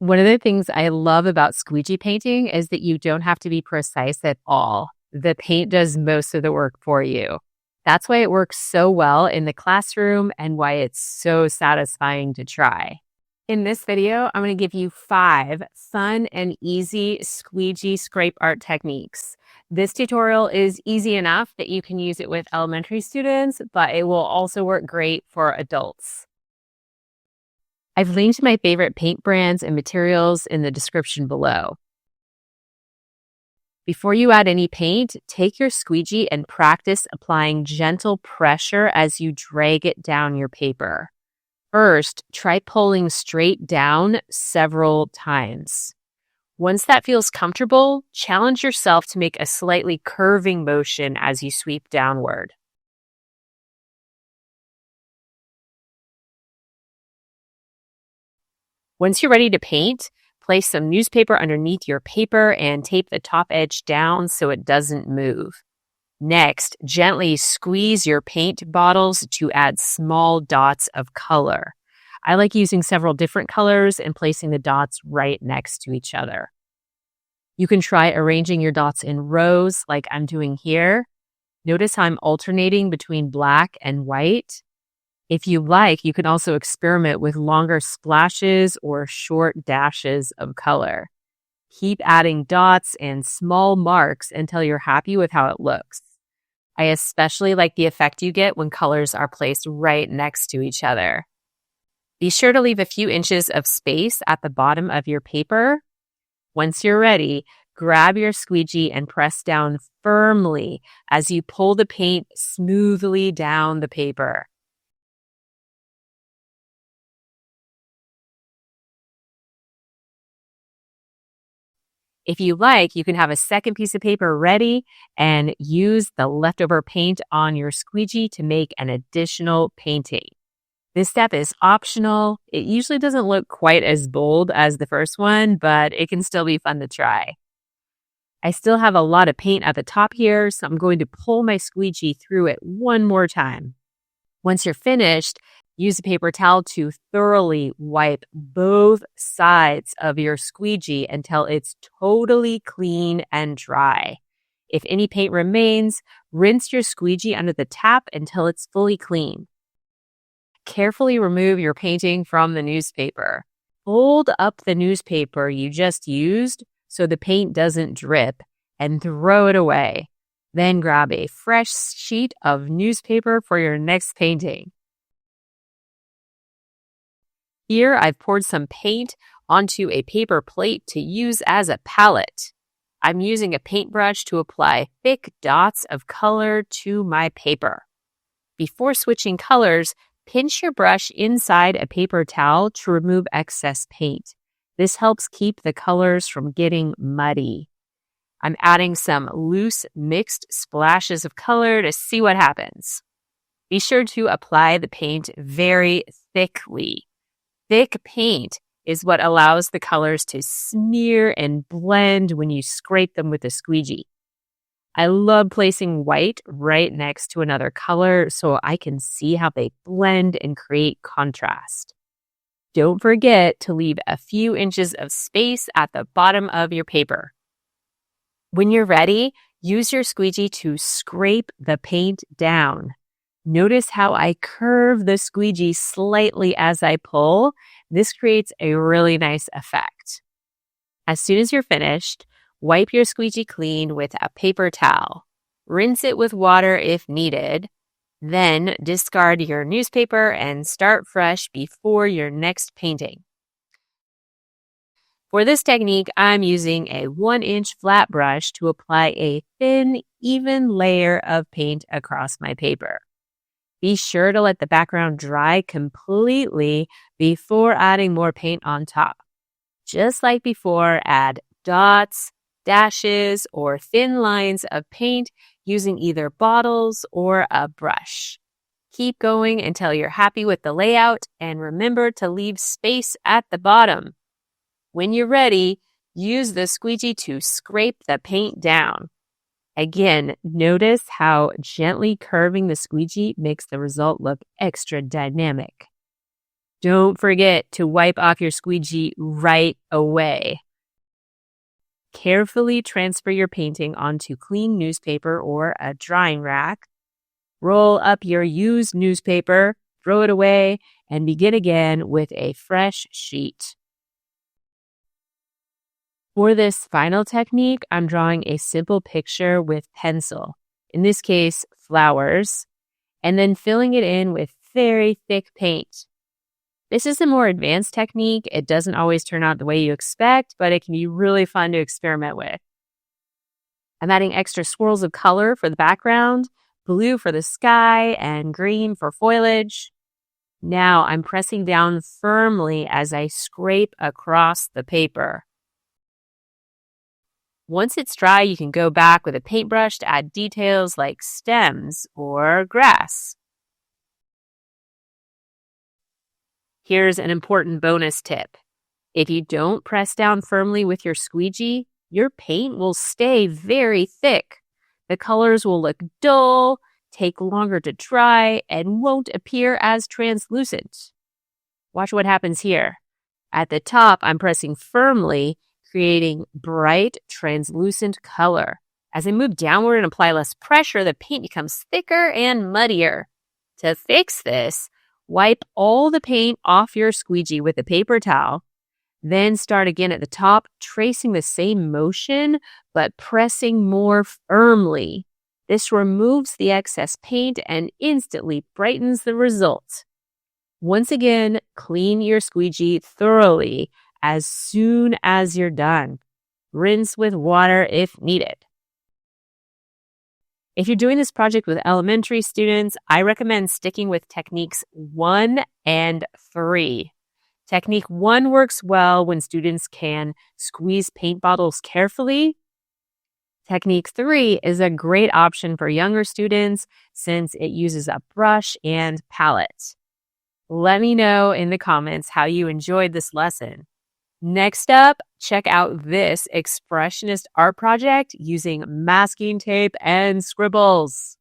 One of the things I love about squeegee painting is that you don't have to be precise at all. The paint does most of the work for you. That's why it works so well in the classroom and why it's so satisfying to try. In this video, I'm going to give you 5 fun and easy squeegee scrape art techniques. This tutorial is easy enough that you can use it with elementary students, but it will also work great for adults. I've linked my favorite paint brands and materials in the description below. Before you add any paint, take your squeegee and practice applying gentle pressure as you drag it down your paper. First, try pulling straight down several times. Once that feels comfortable, challenge yourself to make a slightly curving motion as you sweep downward. Once you're ready to paint, place some newspaper underneath your paper and tape the top edge down so it doesn't move. Next, gently squeeze your paint bottles to add small dots of color. I like using several different colors and placing the dots right next to each other. You can try arranging your dots in rows like I'm doing here. Notice how I'm alternating between black and white. If you like, you can also experiment with longer splashes or short dashes of color. Keep adding dots and small marks until you're happy with how it looks. I especially like the effect you get when colors are placed right next to each other. Be sure to leave a few inches of space at the bottom of your paper. Once you're ready, grab your squeegee and press down firmly as you pull the paint smoothly down the paper. If you like, you can have a second piece of paper ready and use the leftover paint on your squeegee to make an additional painting. This step is optional. It usually doesn't look quite as bold as the first one, but it can still be fun to try. I still have a lot of paint at the top here, so I'm going to pull my squeegee through it one more time. Once you're finished, use a paper towel to thoroughly wipe both sides of your squeegee until it's totally clean and dry. If any paint remains, rinse your squeegee under the tap until it's fully clean. Carefully remove your painting from the newspaper. Fold up the newspaper you just used so the paint doesn't drip and throw it away. Then grab a fresh sheet of newspaper for your next painting. Here, I've poured some paint onto a paper plate to use as a palette. I'm using a paintbrush to apply thick dots of color to my paper. Before switching colors, pinch your brush inside a paper towel to remove excess paint. This helps keep the colors from getting muddy. I'm adding some loose mixed splashes of color to see what happens. Be sure to apply the paint very thickly. Thick paint is what allows the colors to smear and blend when you scrape them with a squeegee. I love placing white right next to another color so I can see how they blend and create contrast. Don't forget to leave a few inches of space at the bottom of your paper. When you're ready, use your squeegee to scrape the paint down. Notice how I curve the squeegee slightly as I pull. This creates a really nice effect. As soon as you're finished, wipe your squeegee clean with a paper towel. Rinse it with water if needed. Then discard your newspaper and start fresh before your next painting. For this technique, I'm using a 1-inch flat brush to apply a thin, even layer of paint across my paper. Be sure to let the background dry completely before adding more paint on top. Just like before, add dots, dashes, or thin lines of paint using either bottles or a brush. Keep going until you're happy with the layout, and remember to leave space at the bottom. When you're ready, use the squeegee to scrape the paint down. Again, notice how gently curving the squeegee makes the result look extra dynamic. Don't forget to wipe off your squeegee right away. Carefully transfer your painting onto clean newspaper or a drying rack. Roll up your used newspaper, throw it away, and begin again with a fresh sheet. For this final technique, I'm drawing a simple picture with pencil, in this case, flowers, and then filling it in with very thick paint. This is a more advanced technique. It doesn't always turn out the way you expect, but it can be really fun to experiment with. I'm adding extra swirls of color for the background, blue for the sky, and green for foliage. Now I'm pressing down firmly as I scrape across the paper. Once it's dry, you can go back with a paintbrush to add details like stems or grass. Here's an important bonus tip. If you don't press down firmly with your squeegee, your paint will stay very thick. The colors will look dull, take longer to dry, and won't appear as translucent. Watch what happens here. At the top, I'm pressing firmly, creating bright, translucent color. As I move downward and apply less pressure, the paint becomes thicker and muddier. To fix this, wipe all the paint off your squeegee with a paper towel. Then start again at the top, tracing the same motion, but pressing more firmly. This removes the excess paint and instantly brightens the result. Once again, clean your squeegee thoroughly as soon as you're done. Rinse with water if needed. If you're doing this project with elementary students, I recommend sticking with techniques 1 and 3. Technique 1 works well when students can squeeze paint bottles carefully. Technique 3 is a great option for younger students since it uses a brush and palette. Let me know in the comments how you enjoyed this lesson. Next up, check out this expressionist art project using masking tape and scribbles.